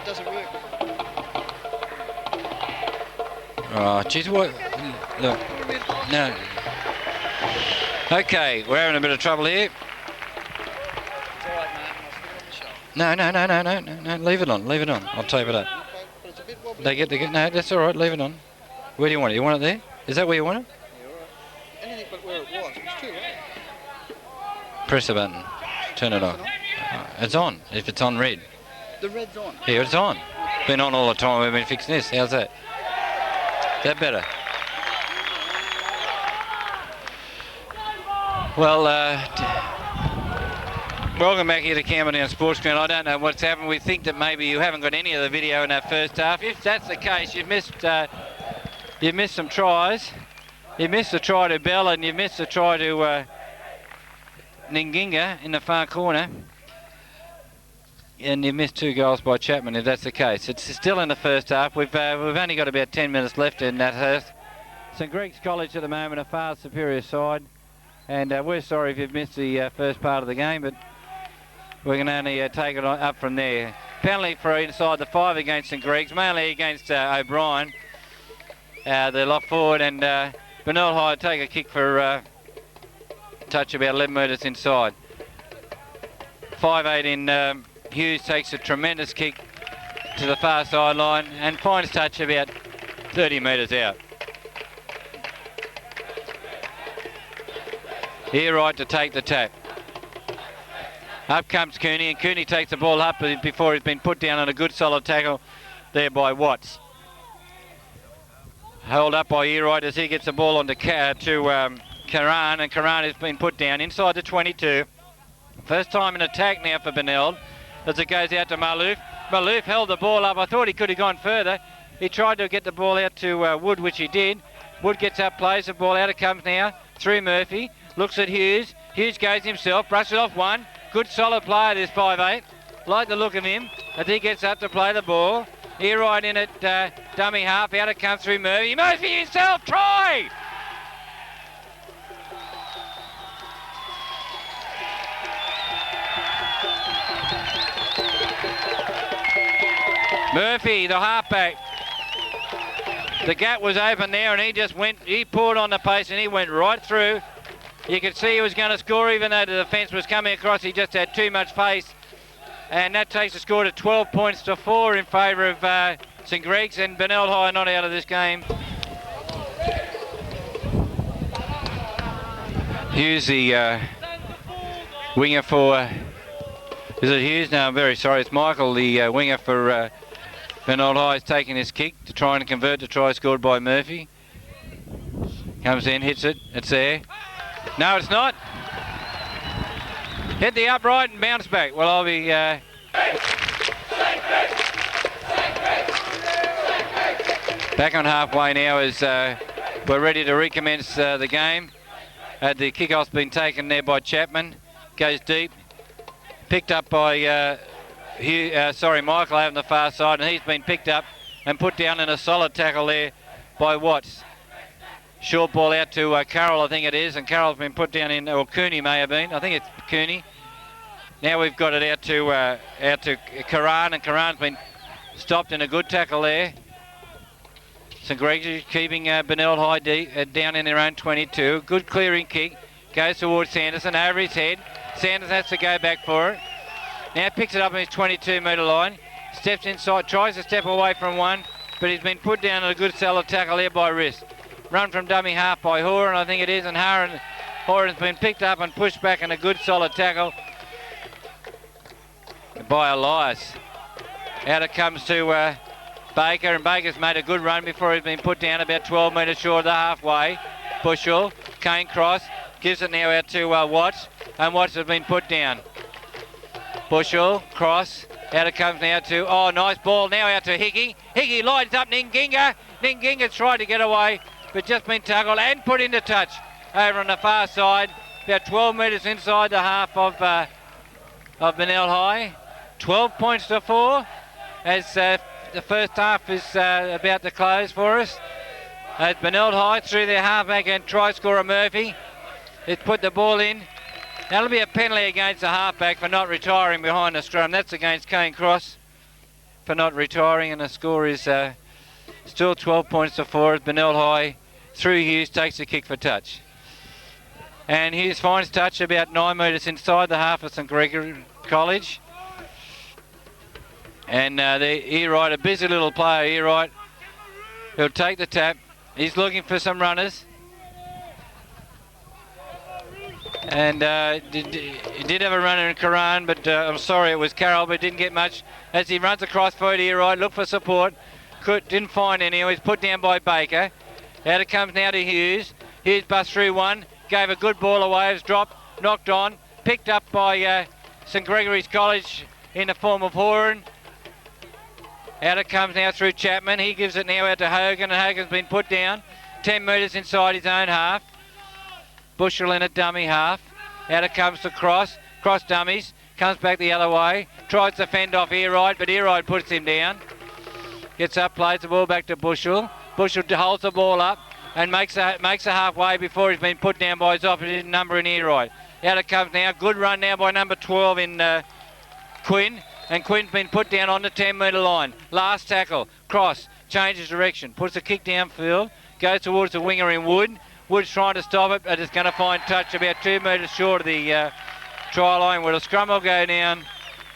doesn't work. Oh, geez, what? Look, no. Okay, we're having a bit of trouble here. It's all right, Martin. I'll stick it on the show. No, leave it on, I'll tape it up. Okay, but it's a bit wobbly. They get, no, that's all right, leave it on. Where do you want it? You want it there? Is that where you want it? Yeah, all right. Anything but where it was. It's too right. Press the button, turn it on. It's on, if it's on red. The red's on. Yeah, it's on. Been on all the time, we've been fixing this. How's that? Is that better? Well, welcome back here to Camberdown Sports Ground. I don't know what's happened. We think that maybe you haven't got any of the video in that first half. If that's the case, you've missed some tries. You missed the try to Bell and you missed the try to Ninginga in the far corner. And you missed 2 goals by Chapman, if that's the case. It's still in the first half. We've only got about 10 minutes left in that half. St Gregory's College at the moment, a far superior side. And we're sorry if you've missed the first part of the game, but we can only take it up from there. Penalty for inside the 5 against St Greg's, mainly against O'Brien, the lock forward, and Benilde High take a kick for touch about 11 metres inside. 5'8" in Hughes takes a tremendous kick to the far sideline and finds touch about 30 metres out. Here right to take the tap. Up comes Cooney, and Cooney takes the ball up before he's been put down on a good solid tackle there by Watts. Held up by Eroyd as he gets the ball onto Karan, and Karan has been put down inside the 22. First time in attack now for Benilde as it goes out to Malouf. Malouf held the ball up. I thought he could have gone further. He tried to get the ball out to Wood, which he did. Wood gets up, plays the ball out. It comes now through Murphy. Looks at Hughes. Hughes goes himself, brushes off one. Good solid player, this 5'8". Like the look of him as he gets up to play the ball. Here right in at dummy half. Out it comes through Murphy. Murphy himself, try! Murphy, the halfback. The gap was open there and he poured on the pace and he went right through. You could see he was going to score even though the defence was coming across. He just had too much pace. And that takes the score to 12 points to 4 in favour of St Greg's, and Benilde High not out of this game. Hughes, the winger for... is it Hughes? No, I'm very sorry. It's Michael, the winger for Benilde High, is taking his kick to try and convert the try scored by Murphy. Comes in, hits it. It's there. No, it's not. Hit the upright and bounce back. Well, I'll be... back on halfway now as we're ready to recommence the game. The kickoff's been taken there by Chapman. Goes deep. Picked up by Michael over on the far side, and he's been picked up and put down in a solid tackle there by Watts. Short ball out to Carroll, I think it is, and Carroll's been put down in, or Cooney may have been. I think it's Cooney. Now we've got it out to Karan, and Karan's been stopped in a good tackle there. St Gregory keeping Benilde High down in their own 22. Good clearing kick. Goes towards Sanderson, over his head. Sanderson has to go back for it. Now picks it up on his 22-metre line. Steps inside, tries to step away from one, but he's been put down in a good solid tackle there by Wrist. Run from dummy half by Horan, I think it is, and Horan's been picked up and pushed back in a good solid tackle by Elias. Out it comes to Baker, and Baker's made a good run before he's been put down about 12 metres short of the halfway. Bushell, Kane cross, gives it now out to Watts, and Watts has been put down. Bushell, cross, out it comes now to, oh, nice ball now out to Hickey. Hickey lines up Ninginga. Ninginga's tried to get away, but just been tackled and put into touch over on the far side, about 12 metres inside the half of Benilde High. 12 points to 4 as the first half is about to close for us. As Benilde High through their halfback and try scorer Murphy has put the ball in. That'll be a penalty against the halfback for not retiring behind the scrum. That's against Kane Cross. for not retiring, and the score is still 12 points to 4 as Benilde High, through Hughes, takes the kick for touch. And Hughes finds touch about 9 metres inside the half of St Gregory College. And the Earwright, a busy little player, Earwright, he'll take the tap. He's looking for some runners. And he did have a runner in Karan, but I'm sorry, it was Carroll, but didn't get much. As he runs across for it, Earwright, look for support. Didn't find any. He was put down by Baker. Out it comes now to Hughes. Hughes busts through one. Gave a good ball away. It was dropped, knocked on. Picked up by St Gregory's College in the form of Horan. Out it comes now through Chapman. He gives it now out to Hogan, and Hogan's been put down 10 metres inside his own half. Bushell in a dummy half. Out it comes to Cross. Cross dummies. Comes back the other way. Tries to fend off Earwright, but Earwright puts him down. Gets up, plays the ball back to Bushell. Bushell holds the ball up and makes a halfway before he's been put down by his opposite number in Earwright. Out it comes now. Good run now by number 12 in Quinn. And Quinn's been put down on the 10-metre line. Last tackle. Cross. Changes direction. Puts a kick downfield. Goes towards the winger in Wood. Wood's trying to stop it, but it's going to find touch about 2 metres short of the try line. Well, the scrum will go down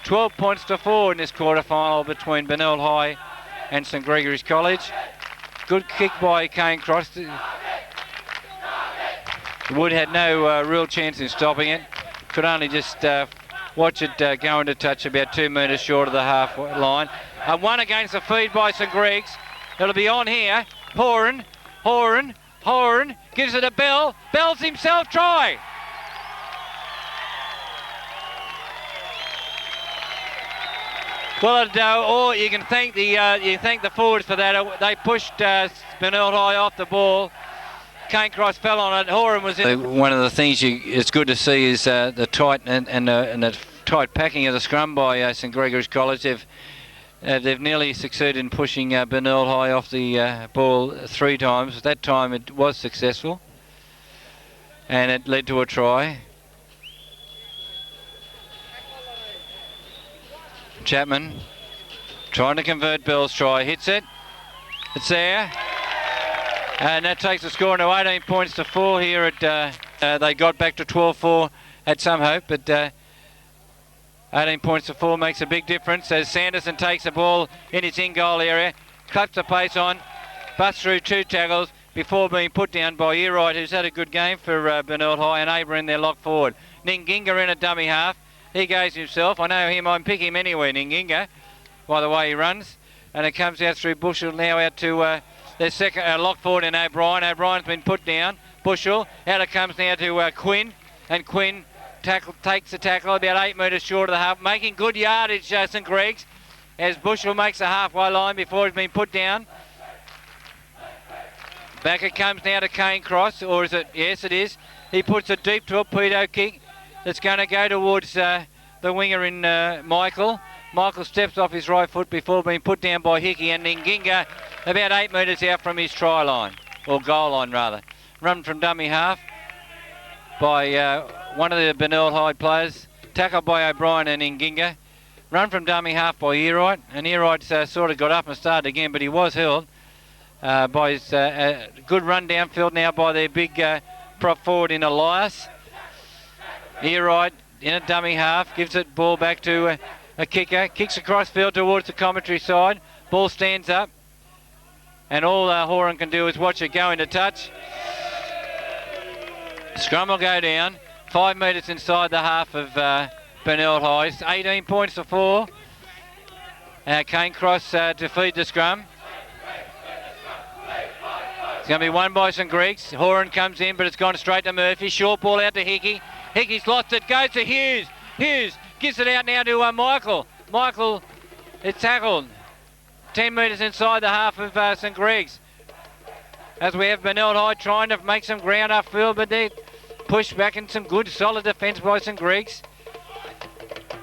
12 points to 4 in this quarter-final between Benilde High and St Gregory's College. Good kick by Kane Cross. Wood had no real chance in stopping it. Could only just watch it go into touch about 2 metres short of the half line. One against the feed by St Greg's. It'll be on here. Horan gives it a Bell. Bell's himself try. Well, or you can thank the forwards for that. They pushed Benilde High off the ball. Kane Cross fell on it. Horan was in. One of the things it's good to see is the tight and the tight packing of the scrum by St Gregory's College. They've nearly succeeded in pushing Benilde High off the ball 3 times. That time it was successful, and it led to a try. Chapman trying to convert Bell's try, hits it. It's there, and that takes the score to 18 points to 4 here at. They got back to 12-4, had some hope, but 18 points to 4 makes a big difference as Sanderson takes the ball in his in-goal area, claps the pace on, busts through 2 tackles before being put down by Earwright, who's had a good game for Benilde High, and Aber in their lock forward. Ninginga in a dummy half. He goes himself. I know him, I'd pick him anywhere, Ninginga, by the way he runs. And it comes out through Bushell now out to their second lock forward in O'Brien. O'Brien's been put down. Bushell, out it comes now to Quinn, and Quinn takes the tackle about 8 metres short of the half, making good yardage, St Greg's, as Bushell makes the halfway line before he's been put down. Back it comes now to Kane Cross, or is it? Yes, it is. He puts a deep torpedo kick that's going to go towards the winger in Michael. Michael steps off his right foot before being put down by Hickey, and Nginga about 8 metres out from his try line, or goal line rather. Run from dummy half by one of the Benilde High players, tackled by O'Brien and Nginga. Run from dummy half by Earwright, and Earwright sort of got up and started again, but he was held by his good run downfield now by their big prop forward in Elias. Earwright in a dummy half, gives it ball back to a kicker, kicks across field towards the commentary side, ball stands up, and all Horan can do is watch it go into touch. Scrum will go down, 5 metres inside the half of Benilde High, 18 points to 4. Kane Cross to feed the scrum. It's going to be won by St Greg's. Horan comes in, but it's gone straight to Murphy. Short ball out to Hickey. Hickey's lost it, goes to Hughes. Hughes gives it out now to Michael. Michael is tackled 10 metres inside the half of St Greg's. As we have Benilde High trying to make some ground upfield, but they push back in some good solid defence by St Greg's.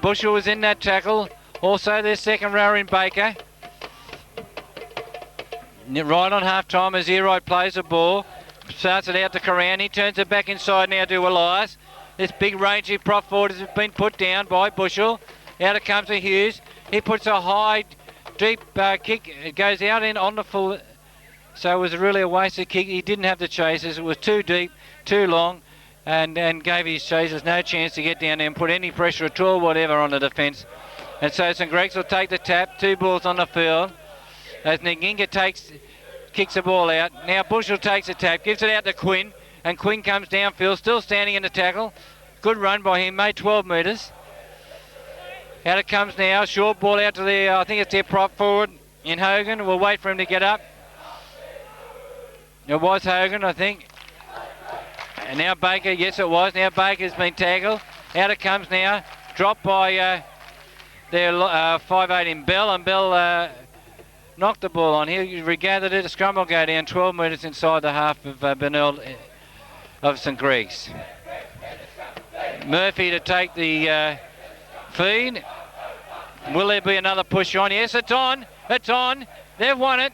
Bushell was in that tackle. Also their second rower in Baker. Right on half time as Earwright plays the ball. Starts it out to Coran. He turns it back inside now to Elias. This big rangy prop forward has been put down by Bushell. Out it comes to Hughes. He puts a high Deep kick. It goes out in on the full. So it was really a wasted kick. He didn't have the chasers. It was too deep, too long, and gave his chasers no chance to get down there and put any pressure at all, whatever, on the defence. And so St Greg's will take the tap. 2 balls on the field. As Nginga kicks the ball out. Now Bushell takes the tap, gives it out to Quinn, and Quinn comes downfield, still standing in the tackle. Good run by him, made 12 metres. Out it comes now, short ball out to the, I think it's their prop forward in Hogan. We'll wait for him to get up. It was Hogan, I think. And now Baker, yes it was. Now Baker's been tackled. Out it comes now, dropped by their 5'8" in Bell, and Bell knocked the ball on. He regathered it. A scrum will go down 12 metres inside the half of Benilde of St Greg's. Murphy to take the feed. Will there be another push on? Yes, it's on. It's on. They've won it.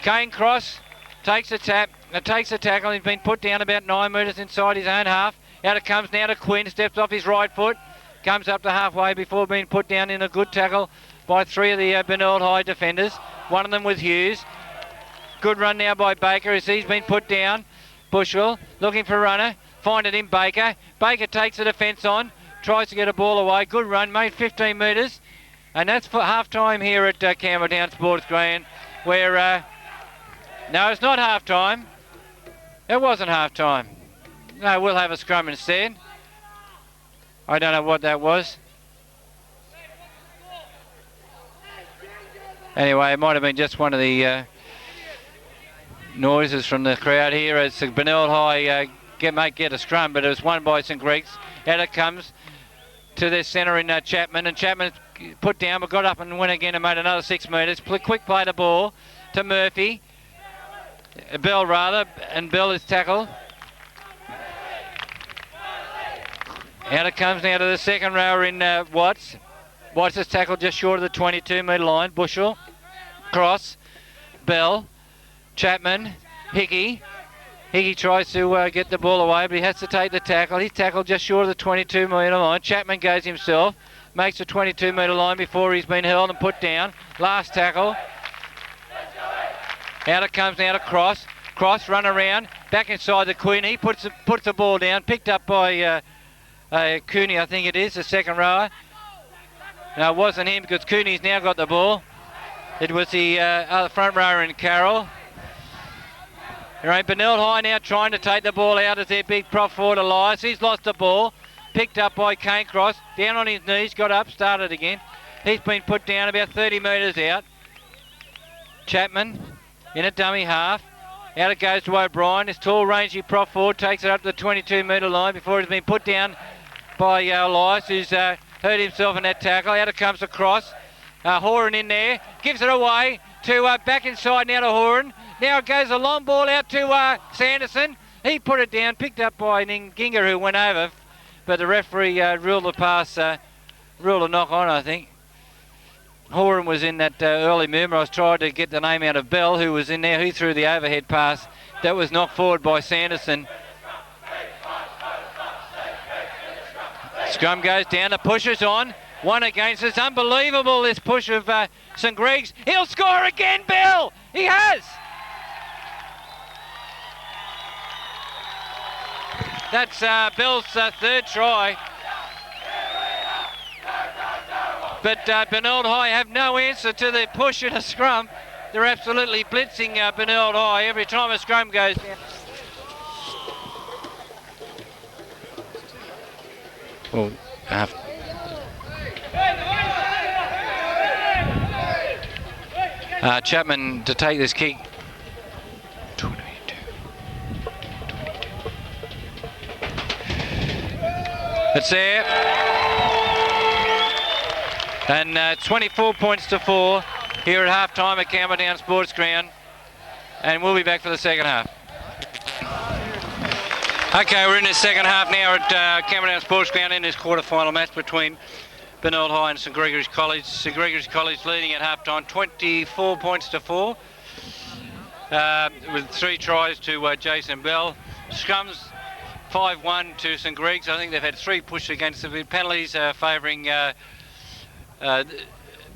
Kane Cross takes the tap. Takes the tackle. He's been put down about 9 metres inside his own half. Out it comes now to Quinn. Steps off his right foot. Comes up to halfway before being put down in a good tackle by 3 of the Benilde High defenders. One of them with Hughes. Good run now by Baker as he's been put down. Bushell looking for a runner. Find it in Baker. Baker takes the defence on. Tries to get a ball away. Good run. Made 15 metres. And that's for half-time here at Campbelltown Sports Ground, where... no, it's not half-time. It wasn't half-time. No, we'll have a scrum instead. I don't know what that was. Anyway, it might have been just one of the noises from the crowd here as the Benilde High might get a scrum, but it was won by St Greg's. Out it comes to their centre in Chapman, and Chapman put down, but got up and went again and made another 6 metres. Quick play the ball to Murphy. Bell rather, and Bell is tackled. Out it comes now to the second rower in Watts. Watts is tackled just short of the 22 metre line. Bushell, Cross, Bell, Chapman, Hickey. Hickey tries to get the ball away, but he has to take the tackle. He's tackled just short of the 22 metre line. Chapman goes himself, makes the 22 metre line before he's been held and put down. Last tackle. Out it comes now to Cross. Cross run around, back inside the Queen. He puts the ball down, picked up by Cooney, I think it is, the second rower. No, it wasn't him because Cooney's now got the ball. It was the other front rower in Carroll. All right, Benilde High now trying to take the ball out as their big prop forward Elias. He's lost the ball. Picked up by Kane Cross. Down on his knees, got up, started again. He's been put down about 30 metres out. Chapman in a dummy half. Out it goes to O'Brien. This tall, rangy prop forward takes it up to the 22 metre line before it's been put down by Elias, who's hurt himself in that tackle. Out it comes across. Horan in there. Gives it away to back inside now to Horan. Now it goes a long ball out to Sanderson. He put it down, picked up by Nginga, who went over. But the referee ruled the pass, ruled a knock on, I think. Horan was in that early movement. I was trying to get the name out of Bell, who was in there. He threw the overhead pass. That was knocked forward by Sanderson. Scrum goes down. The push is on. One against. It's unbelievable, this push of St Greg's. He'll score again, Bell. He has. That's Bell's third try. But Benilde High have no answer to the push in a scrum. They're absolutely blitzing Benilde High every time a scrum goes down. Well, Chapman to take this kick. 22. It's there. And 24 points to 4 here at half-time at Campbelltown Sports Ground. And we'll be back for the second half. Okay, we're in the second half now at Campbelltown Sports Ground in this quarter-final match between Benilde High and St Gregory's College. St Gregory's College leading at half-time 24 points to 4 with 3 tries to Jason Bell. Scrums 5-1 to St Greg's. I think they've had 3 pushes against the penalties favouring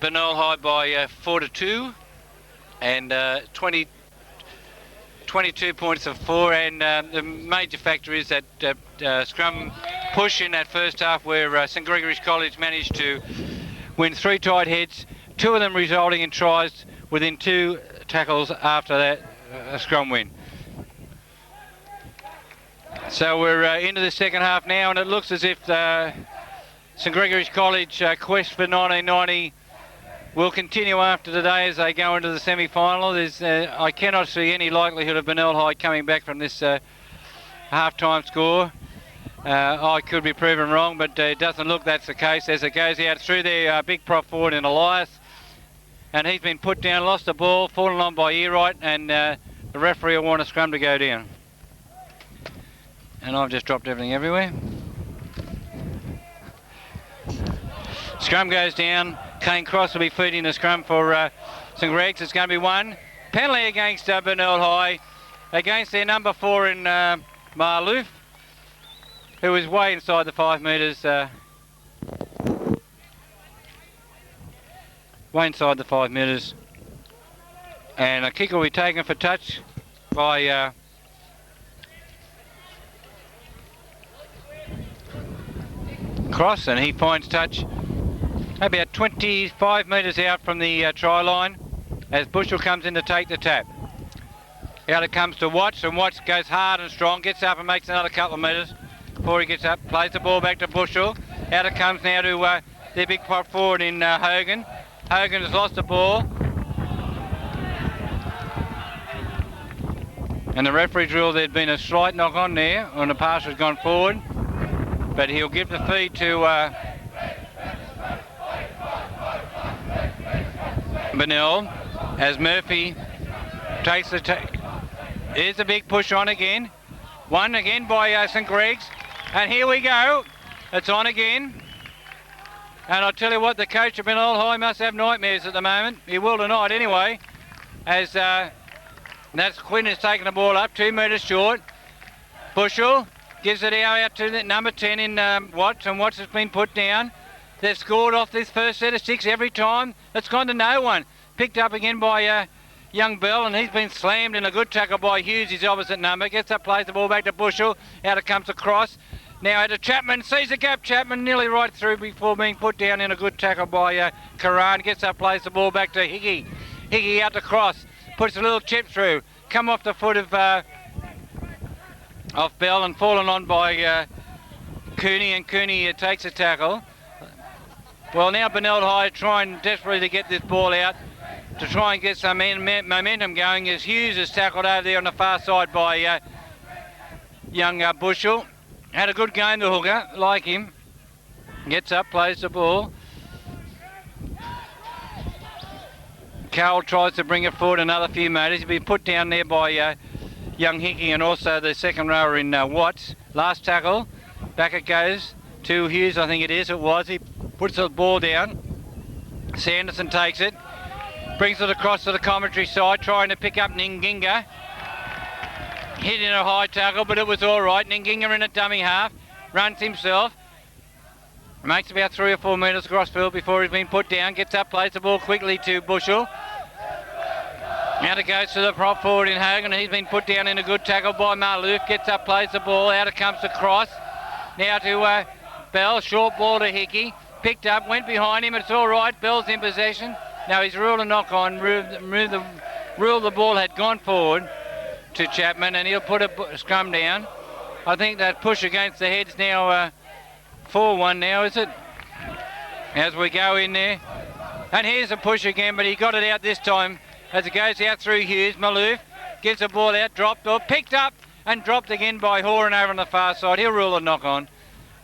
Benilde High by 4-2, and 22 points of 4, and the major factor is that scrum push in that first half where St Gregory's College managed to win 3 tight heads, 2 of them resulting in tries within 2 tackles after that scrum win. So we're into the second half now, and it looks as if St Gregory's College quest for 1990 will continue after today as they go into the semi-final. I cannot see any likelihood of Benilde High coming back from this half-time score. I could be proven wrong, but it doesn't look that's the case as it goes out through their big prop forward in Elias. And he's been put down, lost the ball, fallen on by Earwright, and the referee will want a scrum to go down. And I've just dropped everything everywhere. Scrum goes down. Kane Cross will be feeding the scrum for St Greg's. It's going to be 1. Penalty against Benilde High, against their number 4 in Marlouf, who is way inside the 5 metres. Way inside the 5 metres. And a kick will be taken for touch by Cross, and he finds touch about 25 metres out from the try line as Bushell comes in to take the tap. Out it comes to Watts, and Watts goes hard and strong, gets up and makes another couple of metres before he gets up, plays the ball back to Bushell. Out it comes now to their big prop forward in Hogan. Hogan has lost the ball. And the referee's ruled there'd been a slight knock on there, and the pass has gone forward. But he'll give the feed to Benilde as Murphy takes the take. Here's a big push on again. 1 again by St Greg's. And here we go. It's on again. And I'll tell you what, the coach of Benilde High must have nightmares at the moment. He will tonight anyway. As that's Quinn has taken the ball up 2 metres short. Bushell gives it out to the number 10 in Watts, and Watts has been put down. They've scored off this first set of 6 every time. It's gone to no one. Picked up again by young Bell, and he's been slammed in a good tackle by Hughes, his opposite number. Gets up, plays the ball back to Bushell. Out it comes across. Now out to Chapman. Sees the gap. Chapman nearly right through before being put down in a good tackle by Karan. Gets up, plays the ball back to Hickey. Hickey out to Cross. Puts a little chip through. Come off the foot of Bell and fallen on by Cooney, and Cooney takes a tackle. Well, now Benilde High trying desperately to get this ball out to try and get some momentum going as Hughes is tackled over there on the far side by young Bushell. Had a good game, the hooker, like him. Gets up, plays the ball. Carroll tries to bring it forward another few metres. He's been put down there by young Hickey and also the second rower in Watts. Last tackle, back it goes to Hughes, I think it is. It was. He puts the ball down. Sanderson takes it, brings it across to the commentary side, trying to pick up Ninginga. Hit in a high tackle, but it was all right. Ninginga in a dummy half, runs himself, makes about 3 or 4 metres across field before he's been put down. Gets up, plays the ball quickly to Bushell. Now it goes to the prop forward in Hogan. He's been put down in a good tackle by Marlouf. Gets up, plays the ball. Out it comes to Cross. Now to Bell. Short ball to Hickey. Picked up, went behind him. It's all right. Bell's in possession. Now he's ruled a knock on. Ruled the ball had gone forward to Chapman, and he'll put a scrum down. I think that push against the head's now 4-1 now, is it? As we go in there. And here's a push again, but he got it out this time as it goes out through Hughes. Maloof gives the ball out, dropped or picked up and dropped again by Horan over on the far side. He'll rule a knock on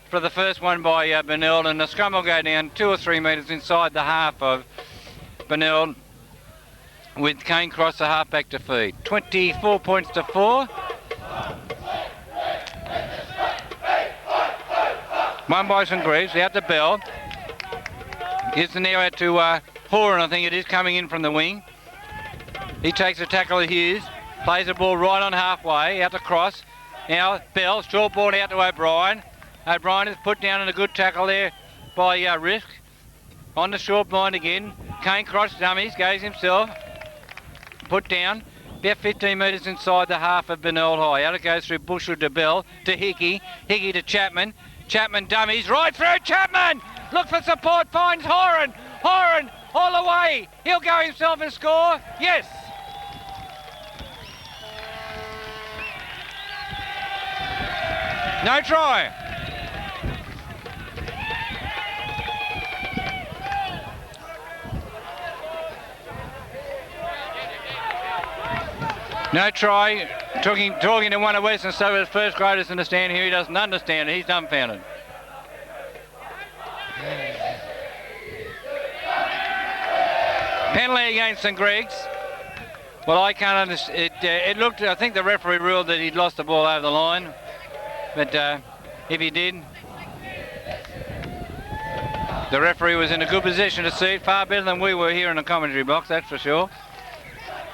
for the first one by Benilde, and the scrum will go down 2 or 3 metres inside the half of Benilde with Kane Cross the half-back to feed. 24 points to 4. One by St Greaves, out to Bell. Gives the now out to Horan, I think it is, coming in from the wing. He takes a tackle of Hughes, plays the ball right on halfway, out to Cross. Now Bell, short ball out to O'Brien. O'Brien is put down in a good tackle there by Risk On the short blind again. Kane cross dummies, goes himself. Put down. About 15 metres inside the half of Benilde High. Out it goes through Bushel to Bell to Hickey. Hickey to Chapman. Chapman dummies. Right through Chapman! Look for support. Finds Horan. Horan all the way. He'll go himself and score. Yes! No try. No try. Talking to one of Western Suburbs first graders in the stand here. He doesn't understand it. He's dumbfounded. Penalty against St Greg's. Well, I can't understand. It looked. I think the referee ruled that he'd lost the ball over the line. But if he did, the referee was in a good position to see it, far better than we were here in the commentary box, that's for sure.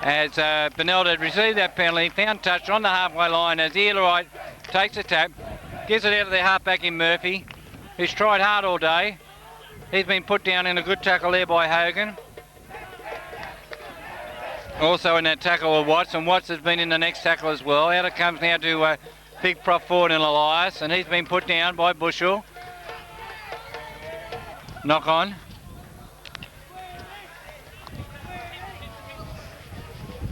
As Benilde had received that penalty, found touch on the halfway line as Earlwright takes a tap, gives it out to the halfback in Murphy, who's tried hard all day. He's been put down in a good tackle there by Hogan. Also in that tackle of Watts, and Watts has been in the next tackle as well. Out it comes now to big prop forward in Elias, and he's been put down by Bushel. Knock on.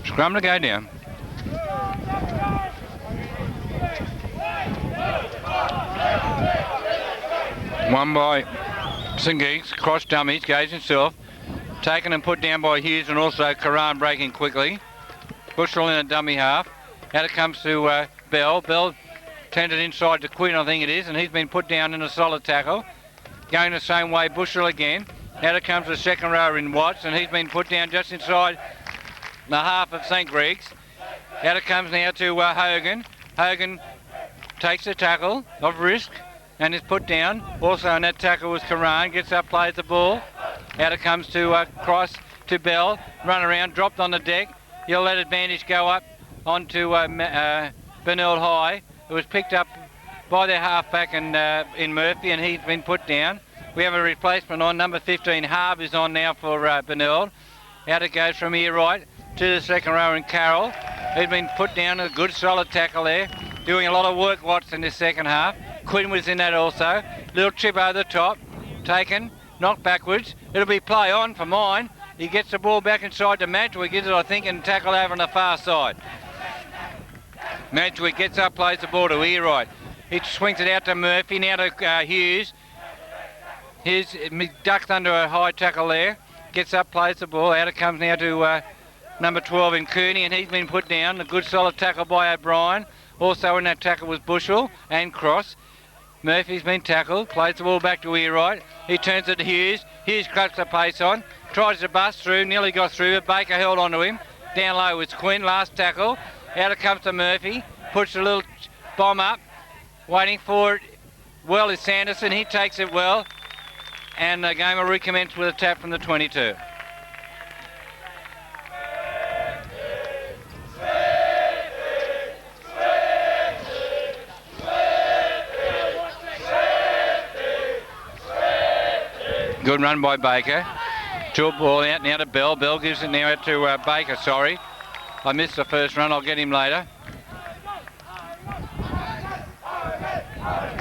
Scrum to go down. One by St Geeks, cross dummies, goes himself. Taken and put down by Hughes, and also Karan breaking quickly. Bushel in a dummy half. Out it comes to Bell. Bell turned it inside to Quinn, I think it is, and he's been put down in a solid tackle. Going the same way, Bushel again. Out it comes the second rower in Watts, and he's been put down just inside the half of St Greg's. Out it comes now to Hogan. Hogan takes the tackle of risk and is put down. Also in that tackle was Karan, gets up, plays the ball. Out it comes to Cross to Bell, run around, dropped on the deck. He'll let advantage go up onto Benilde High. It was picked up by their halfback in Murphy, and he's been put down. We have a replacement on, number 15, Harb is on now for Benilde. Out it goes from here right to the second rower in Carroll. He's been put down, a good solid tackle there. Doing a lot of work, Watts, in this second half. Quinn was in that also. Little chip over the top, taken, knocked backwards. It'll be play on for mine. He gets the ball back inside to Madgewick, gets it, I think, and tackle over on the far side. Madgewick gets up, plays the ball to Earwright. He swings it out to Murphy, now to Hughes. Hughes ducks under a high tackle there. Gets up, plays the ball. Out it comes now to number 12 in Cooney, and he's been put down. A good solid tackle by O'Brien. Also in that tackle was Bushel and Cross. Murphy's been tackled, plays the ball back to Earwright. He turns it to Hughes. Hughes cuts the pace on, tries to bust through, nearly got through, but Baker held onto him. Down low was Quinn, last tackle. Out it comes to Murphy, puts a little bomb up, waiting for it. Well is Sanderson, he takes it well, and the game will recommence with a tap from the 22. Good run by Baker. Short ball out now to Bell. Bell gives it now out to Baker, sorry. I missed the first run, I'll get him later.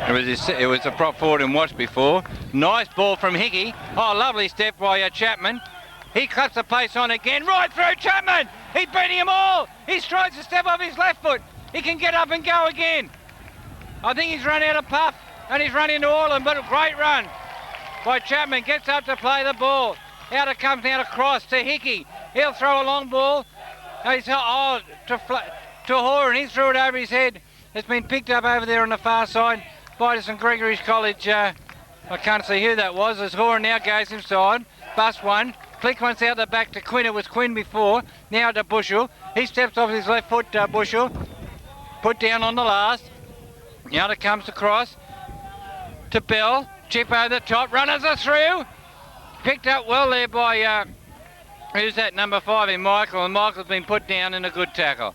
It was a prop forward and watch before. Nice ball from Hickey. Oh, lovely step by Chapman. He cuts the pace on again, right through Chapman. He's beating them all. He tries to step off his left foot. He can get up and go again. I think he's run out of puff and he's run into all of them, but a great run by Chapman. Gets up to play the ball. Out it comes now to Cross to Hickey. He'll throw a long ball. To Horan. He threw it over his head. It's been picked up over there on the far side by St Gregory's College. I can't see who that was. As Horan now goes inside. Bust one. Click once out the back to Quinn. It was Quinn before. Now to Bushel. He steps off his left foot, Bushel. Put down on the last. Now it comes to Cross. To Bell. Chip over the top. Runners are through. Picked up well there by, who's that, number 5 in Michael. And Michael's been put down in a good tackle.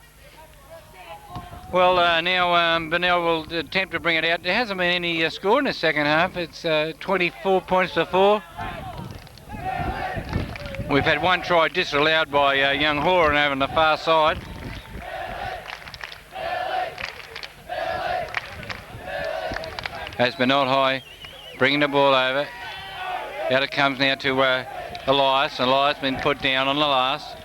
Well, now Benilde will attempt to bring it out. There hasn't been any score in the second half. It's 24 points to 4. We've had one try disallowed by young Horan over on the far side. As Benilde High bringing the ball over. Out it comes now to Elias. Elias been put down on the last.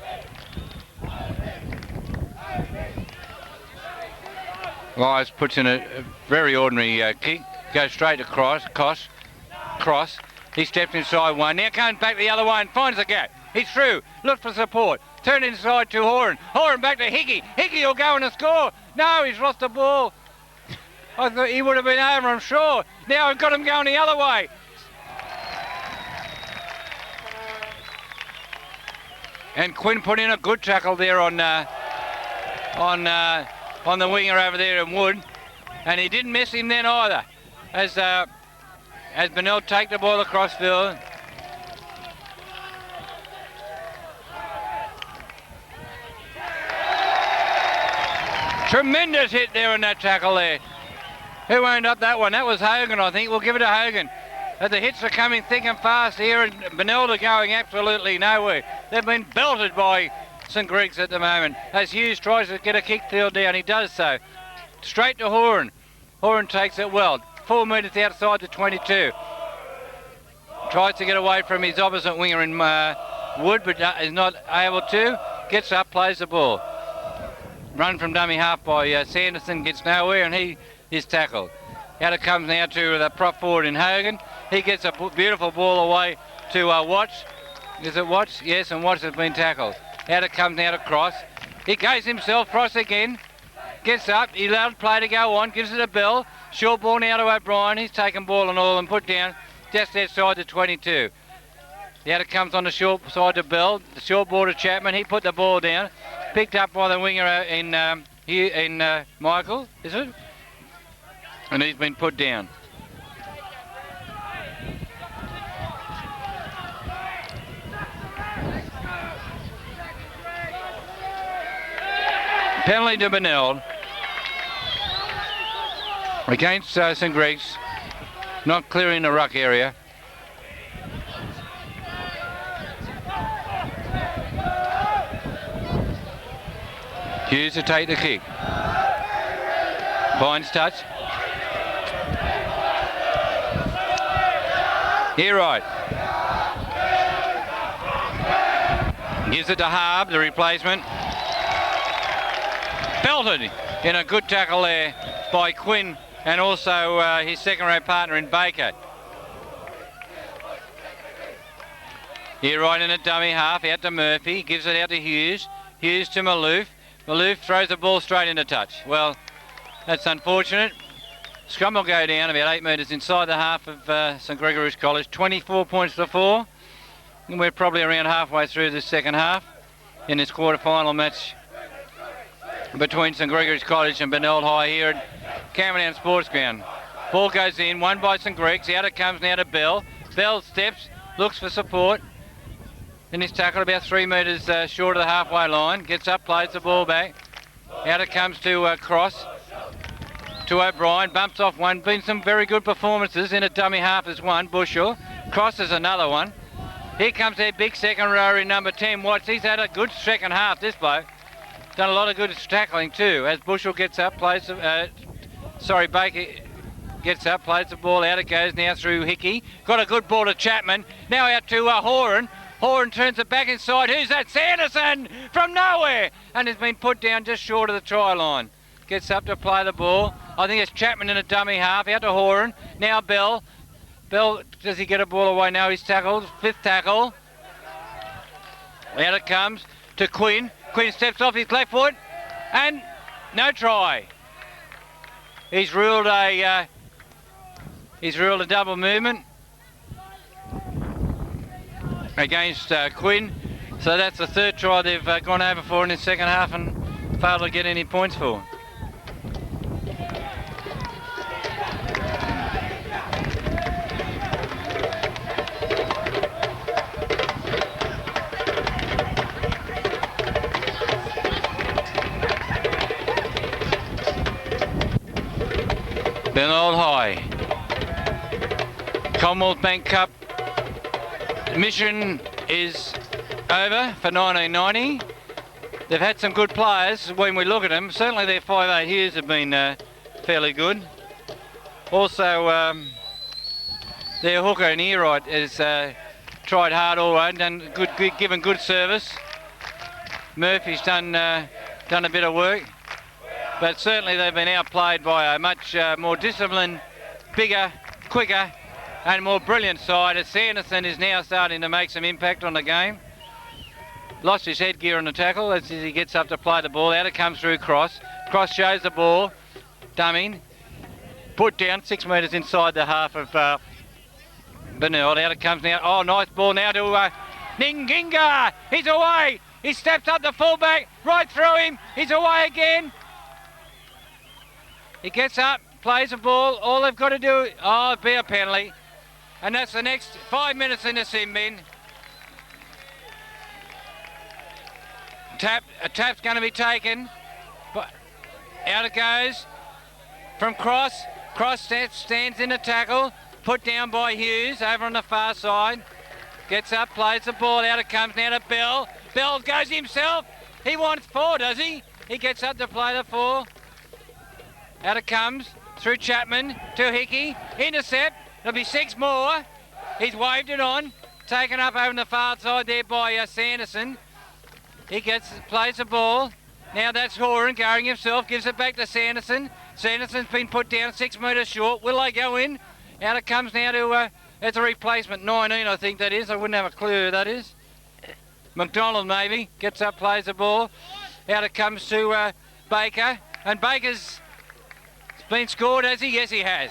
Elias puts in a very ordinary kick. Goes straight across. Cross. He steps inside one. Now comes back the other way and finds the gap. He's through. Looks for support. Turn inside to Horan. Horan back to Hickey. Hickey will go and score. No, he's lost the ball. I thought he would have been over, I'm sure. Now I've got him going the other way. And Quinn put in a good tackle there on the winger over there in Wood, and he didn't miss him then either. As Benilde take the ball across field. Tremendous hit there on that tackle there. Who owned up that one? That was Hogan, I think. We'll give it to Hogan. As the hits are coming thick and fast here, and Benilde are going absolutely nowhere. They've been belted by St Greg's at the moment. As Hughes tries to get a kick field down, he does so. Straight to Horan. Horan takes it well. 4 metres outside the 22. Tries to get away from his opposite winger in Wood, but is not able to. Gets up, plays the ball. Run from dummy half by Sanderson, gets nowhere, and he is tackled. Out it comes now to the prop forward in Hogan. He gets a beautiful ball away to Watts. Is it Watts? Yes, and Watts has been tackled. Out it comes now to Cross. He goes himself, Cross again. Gets up, he allowed play to go on, gives it a Bell. Short ball now to O'Brien. He's taken ball and all and put down just outside the 22. Out it comes on the short side to Bell. The short ball to Chapman. He put the ball down. Picked up by the winger in Michael, is it? And he's been put down. Penalty to Benilde against St Greg's, not clearing the ruck area. Hughes to take the kick. Vines touch. Here right. Gives it to Harb, the replacement. Belted in a good tackle there by Quinn and also his second row partner in Baker. Here right in a dummy half, out to Murphy, gives it out to Hughes. Hughes to Maloof. Maloof throws the ball straight into touch. Well, that's unfortunate. Scrum will go down about 8 metres inside the half of St Gregory's College. 24 points to 4. And we're probably around halfway through this second half in this quarter-final match between St Gregory's College and Benilde High here at Cameron Sports Ground. Ball goes in, won by St Greg's. Out it comes now to Bell. Bell steps, looks for support. And he's tackled about 3 metres short of the halfway line. Gets up, plays the ball back. Out it comes to Cross. To O'Brien, bumps off one. Been some very good performances in a dummy half as one. Bushell. Cross is another one. Here comes their big second rower in number 10, Watts. He's had a good second half, this bloke. Done a lot of good tackling too. As Bushell gets up, plays Baker gets up, plays the ball out. It goes now through Hickey. Got a good ball to Chapman. Now out to Horan. Horan turns it back inside. Who's that? Sanderson from nowhere. And has been put down just short of the try line. Gets up to play the ball. I think it's Chapman in a dummy half. Out to Horan. Now Bell. Bell, does he get a ball away? No, he's tackled. Fifth tackle. Out it comes to Quinn. Quinn steps off his left foot. And no try. He's ruled a double movement against Quinn. So that's the third try they've gone over for in the second half and failed to get any points for. Benilde High, Commonwealth Bank Cup mission is over for 1990. They've had some good players when we look at them. Certainly their 5'8" Hughes have been fairly good. Also, their hooker in Earright has tried hard all round, given good service. Murphy's done a bit of work, but certainly they've been outplayed by a much more disciplined, bigger, quicker and more brilliant side, as Sanderson is now starting to make some impact on the game. Lost his headgear on the tackle as he gets up to play the ball. Out it comes through Cross. Cross shows the ball, dumming, put down 6 metres inside the half of Benilde. Out it comes now. Oh, nice ball now to Ninginga. He's away. He steps up the fullback, right through him. He's away again. He gets up, plays the ball. All they've got to do, be a penalty. And that's the next 5 minutes in the sin bin. A tap's going to be taken, but out it goes from Cross. Cross stands in the tackle, put down by Hughes over on the far side. Gets up, plays the ball, out it comes now to Bell. Bell goes himself. He wants 4, does he? He gets up to play the 4. Out it comes through Chapman to Hickey. Intercept. There'll be 6 more. He's waved it on. Taken up over on the far side there by Sanderson. He plays the ball. Now that's Horan going himself, gives it back to Sanderson. Sanderson's been put down 6 metres short. Will they go in? Out it comes now to, it's a replacement, 19 I think that is. I wouldn't have a clue who that is. McDonald maybe, gets up, plays the ball. Out it comes to Baker. And Baker's been scored, has he? Yes, he has.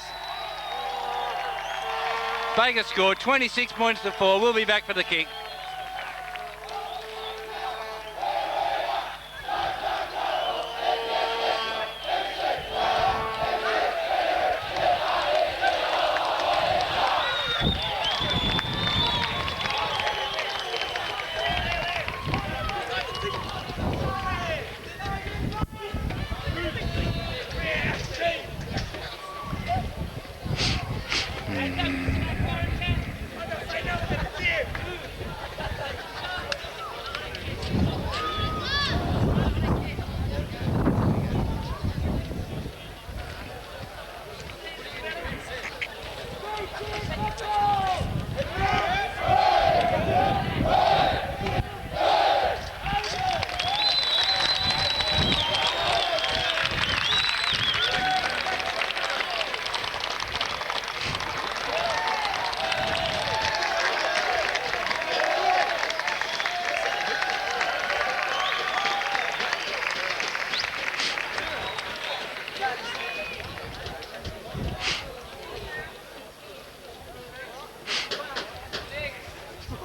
Baker scored 26 points to 4. We'll be back for the kick.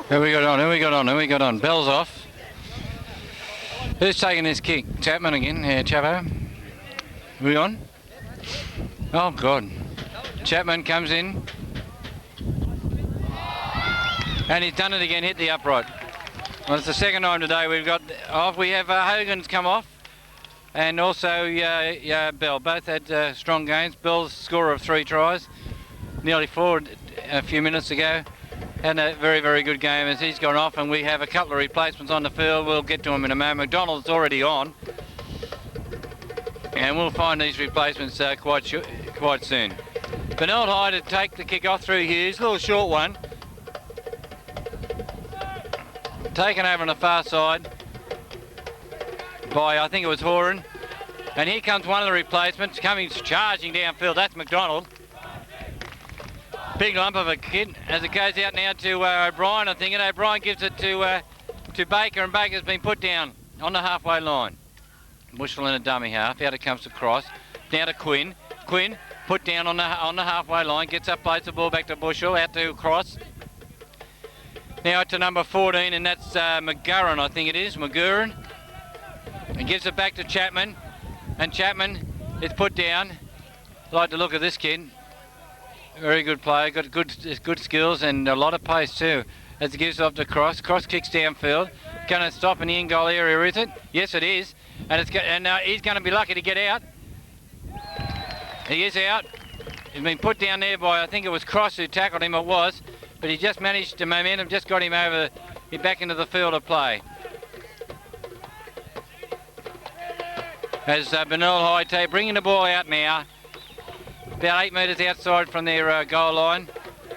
Who we got on? Bell's off. Who's taking this kick? Chapman again. Yeah, Chapo. We on? Oh, God. Chapman comes in. And he's done it again, hit the upright. Well, it's the second time today we've got off. We have Hogan's come off. And also Bell. Both had strong games. Bell's scorer of 3 tries. Nearly 4 a few minutes ago. Had a very, very good game as he's gone off, and we have a couple of replacements on the field. We'll get to them in a moment. McDonald's already on, and we'll find these replacements quite soon. Benilde High to take the kick off through Hughes, little short one. Taken over on the far side by, I think it was Horan. And here comes one of the replacements, coming charging downfield. That's McDonald. Big lump of a kid as it goes out now to O'Brien, I think, and O'Brien gives it to Baker, and Baker's been put down on the halfway line. Bushell in a dummy half. Out it comes to Cross. Now to Quinn. Quinn put down on the halfway line. Gets up, plays the ball back to Bushell. Out to Cross. Now to number 14, and that's McGurran, I think it is. McGurran. And gives it back to Chapman. And Chapman is put down. I like the look of this kid. Very good player, got good skills and a lot of pace too. As he gives off to Cross. Cross kicks downfield. Going to stop in the in-goal area, is it? Yes, it is. And he's going to be lucky to get out. He is out. He's been put down there by, I think it was Cross who tackled him, it was. But he just managed, the momentum just got him over He's back into the field of play. As Benilde High bringing the ball out now. About 8 metres outside from their goal line.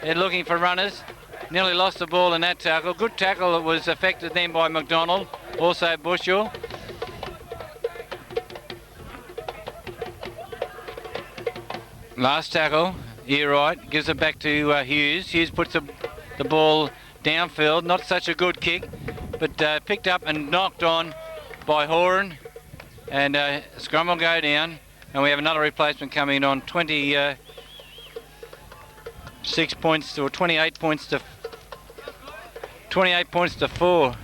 They're looking for runners. Nearly lost the ball in that tackle. Good tackle that was affected then by McDonald. Also Bushell. Last tackle, here right, gives it back to Hughes. Hughes puts the ball downfield. Not such a good kick, but picked up and knocked on by Horan. And scrum will go down. And we have another replacement coming on. 26 points or 28 points to 4.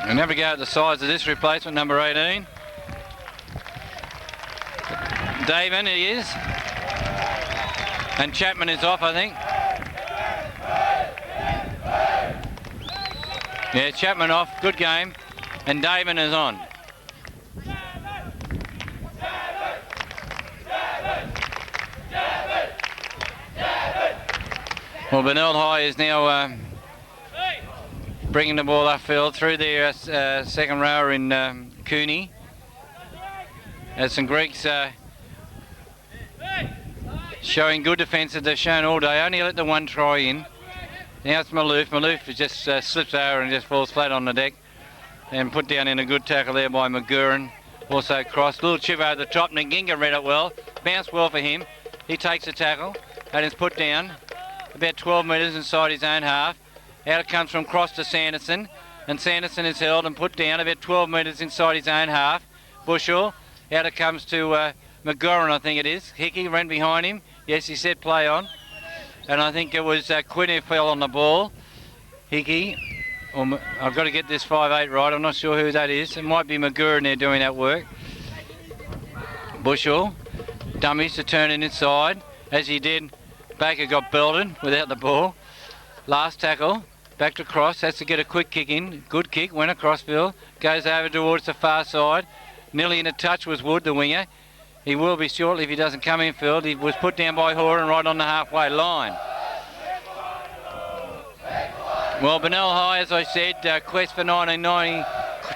And have a go at the size of this replacement, number 18. Davin, he is. And Chapman is off, I think. Yeah, Chapman off. Good game. And Davin is on. Well, Benilde High is now bringing the ball upfield through their second rower in Cooney. As St Greg's showing good defence as they've shown all day. Only let the one try in. Now it's Maloof. Maloof just slips over and just falls flat on the deck. And put down in a good tackle there by McGurran. Also crossed. Little chip over the top. Nginga read it well. Bounced well for him. He takes the tackle. And is put down. About 12 metres inside his own half. Out it comes from Cross to Sanderson. And Sanderson is held and put down about 12 metres inside his own half. Bushell. Out it comes to McGurran, I think it is. Hickey ran behind him. Yes, he said play on. And I think it was Quinn who fell on the ball. Hickey. I've got to get this 5'8" right. I'm not sure who that is. It might be McGurran there doing that work. Bushell. Dummies to turn it inside. As he did, Baker got belted without the ball. Last tackle. Back to Cross. Has to get a quick kick in. Good kick. Went across field. Goes over towards the far side. Nearly in a touch was Wood, the winger. He will be shortly if he doesn't come in field. He was put down by Horan right on the halfway line. Well, Benilde High, as I said, quest for 1990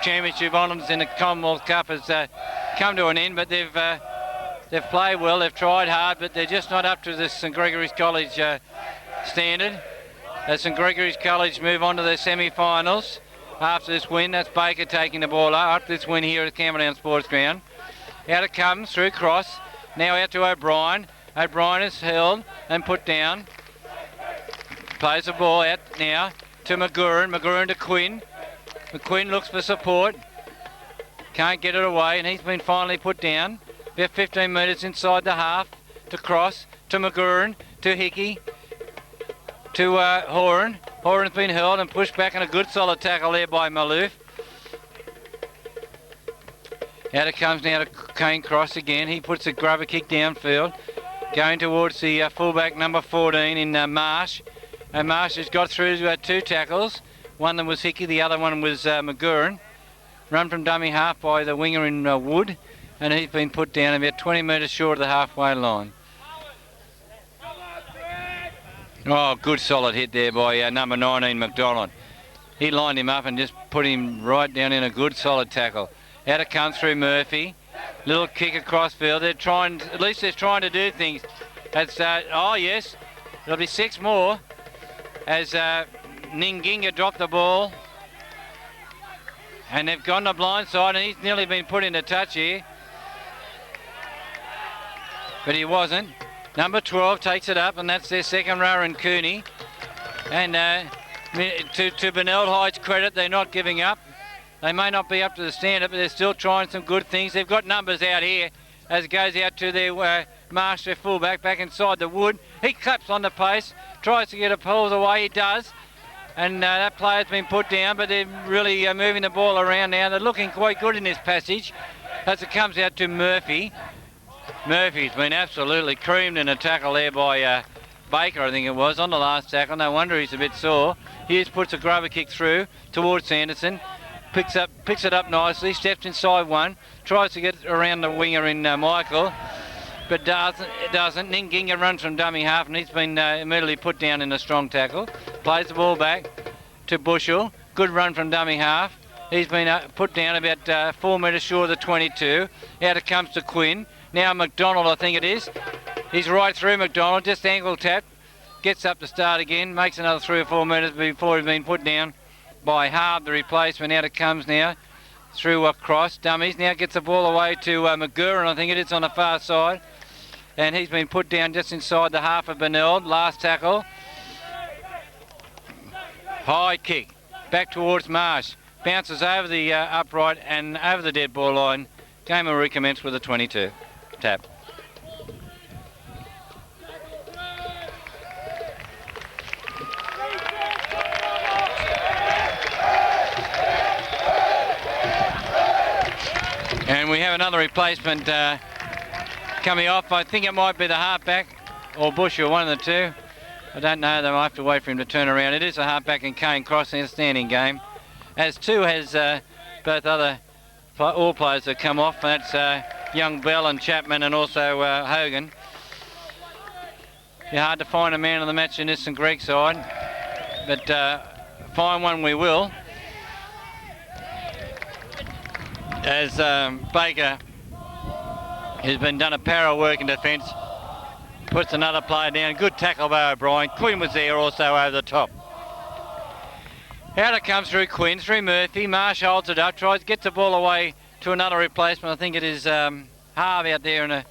championship honours in the Commonwealth Cup has come to an end, but they've played well, they've tried hard, but they're just not up to the St Gregory's College standard. As St Gregory's College move on to their semi-finals after this win. That's Baker taking the ball up after this win here at Campbelltown Sports Ground. Out it comes through Cross, now out to O'Brien. O'Brien is held and put down. Plays the ball out now to McGurran. McGurran to Quinn. McQuinn looks for support. Can't get it away, and he's been finally put down. About 15 metres inside the half to Cross, to McGurran, to Hickey, to Horan. Horan's been held and pushed back, and a good solid tackle there by Maloof. Out it comes now to Kane Cross again. He puts a grubber kick downfield. Going towards the fullback number 14 in Marsh. And Marsh has got through two tackles. One that was Hickey, the other one was McGurran. Run from dummy half by the winger in Wood. And he's been put down about 20 metres short of the halfway line. Oh, good solid hit there by number 19, McDonald. He lined him up and just put him right down in a good solid tackle. Out it comes through Murphy. Little kick across field. They're trying, at least they're trying to do things. That's, oh yes, there'll be 6 more as Nginga dropped the ball. And they've gone the blind side, and he's nearly been put into touch here. But he wasn't. Number 12 takes it up, and that's their second rower in Cooney. And to Benilde High's credit, they're not giving up. They may not be up to the standard, but they're still trying some good things. They've got numbers out here as it goes out to their Marsh, their fullback, back inside the Wood. He claps on the pace, tries to get a pulls away, he does. And that player's been put down, but they're really moving the ball around now. They're looking quite good in this passage as it comes out to Murphy. Murphy's been absolutely creamed in a tackle there by Baker, I think it was, on the last tackle. No wonder he's a bit sore. Hughes puts a grubber kick through towards Sanderson. Picks it up nicely, steps inside one, tries to get around the winger in Michael. but it doesn't. Ninginga runs from dummy half, and he's been immediately put down in a strong tackle. Plays the ball back to Bushell. Good run from dummy half. He's been put down about 4 metres short of the 22. Out it comes to Quinn. Now McDonald, I think it is. He's right through McDonald, just ankle tap. Gets up to start again, makes another 3 or 4 metres before he's been put down by Harb, the replacement. Out it comes now through cross. Dummies. Now gets the ball away to McGurran, I think it is, on the far side. And he's been put down just inside the half of Benilde. Last tackle. High kick. Back towards Marsh. Bounces over the upright and over the dead ball line. Game will recommence with a 22. Tap. And we have another replacement coming off. I think it might be the halfback or Bush or one of the two. I don't know. They might have to wait for him to turn around. It is a halfback and Kane Cross in a standing game. As two has both other all players that come off. And that's young Bell and Chapman and also Hogan. It's hard to find a man of the match in this St Greg side, but find one we will. As Baker has been done a power of work in defence, puts another player down. Good tackle by O'Brien. Quinn was there also over the top. Out it comes through Quinn, through Murphy. Marsh holds it up, tries to get the ball away to another replacement. I think it is Harv out there in the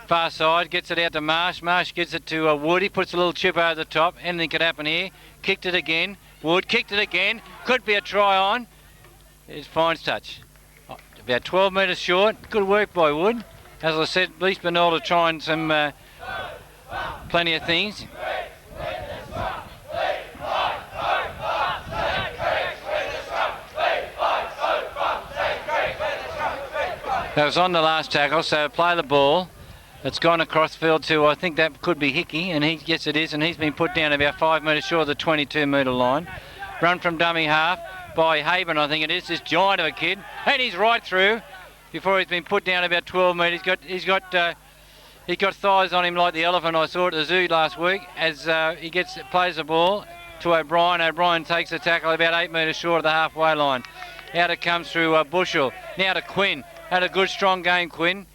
far side. Gets it out to Marsh. Marsh gives it to Wood. He puts a little chip over the top. Anything could happen here. Kicked it again. Wood kicked it again. Could be a try on. It's Fine's touch. About 12 metres short. Good work by Wood. As I said, at least Benilde trying some plenty of things. That was on the last tackle, so play the ball. It's gone across field to, I think that could be Hickey, and yes it is, and he's been put down about 5 metres short of the 22 metre line. Run from dummy half by Haven, I think it is, this giant of a kid, and he's right through before he's been put down about 12 metres. He's got thighs on him like the elephant I saw at the zoo last week. As he plays the ball to O'Brien. O'Brien takes the tackle about 8 metres short of the halfway line. Out it comes through Bushell. Now to Quinn. Had a good strong game, Quinn,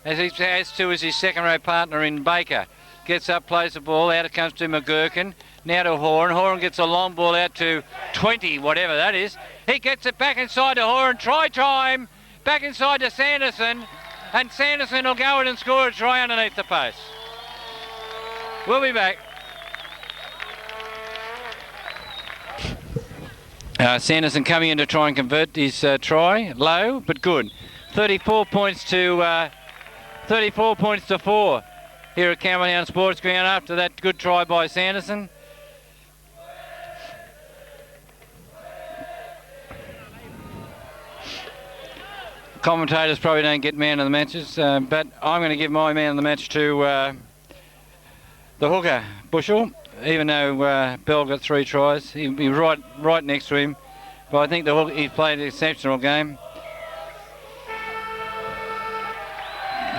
as he has to as his second row partner in Baker. Gets up, plays the ball. Out it comes to McGurkin. Now to Horan. Horan gets a long ball out to 20, whatever that is. He gets it back inside to Horan. Try time. Back inside to Sanderson. And Sanderson will go in and score a try underneath the post. We'll be back. Sanderson coming in to try and convert his try. Low, but good. 34 points to 4 here at Commonwealth Sports Ground after that good try by Sanderson. Commentators probably don't get man of the matches, but I'm going to give my man of the match to the hooker, Bushell, even though Bell got 3 tries. He'll be right next to him, but I think the hooker, he's played an exceptional game.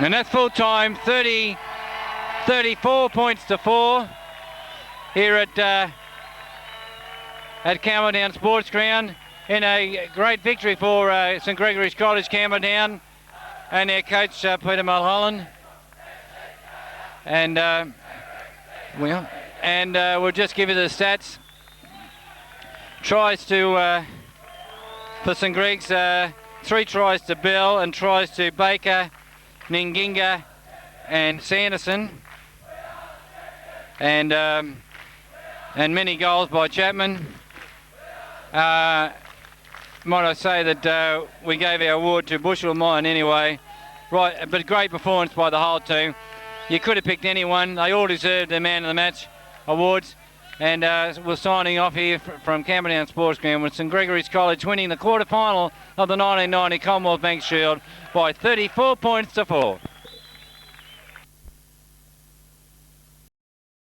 And that's full time, 34 points to 4 here at Campbelltown Sports Ground in a great victory for St Gregory's College, Campbelltown, and their coach Peter Mulholland. And we'll just give you the stats. Tries to for St Greg's, 3 tries to Bell and tries to Baker, Ninginga and Sanderson, and many goals by Chapman. Might I say that we gave our award to Bushell, mine anyway. Right, but great performance by the whole team. You could have picked anyone. They all deserved their man of the match awards. And we're signing off here from Campbelltown Sports Ground with St Gregory's College winning the quarter final of the 1990 Commonwealth Bank Shield by 34 points to 4.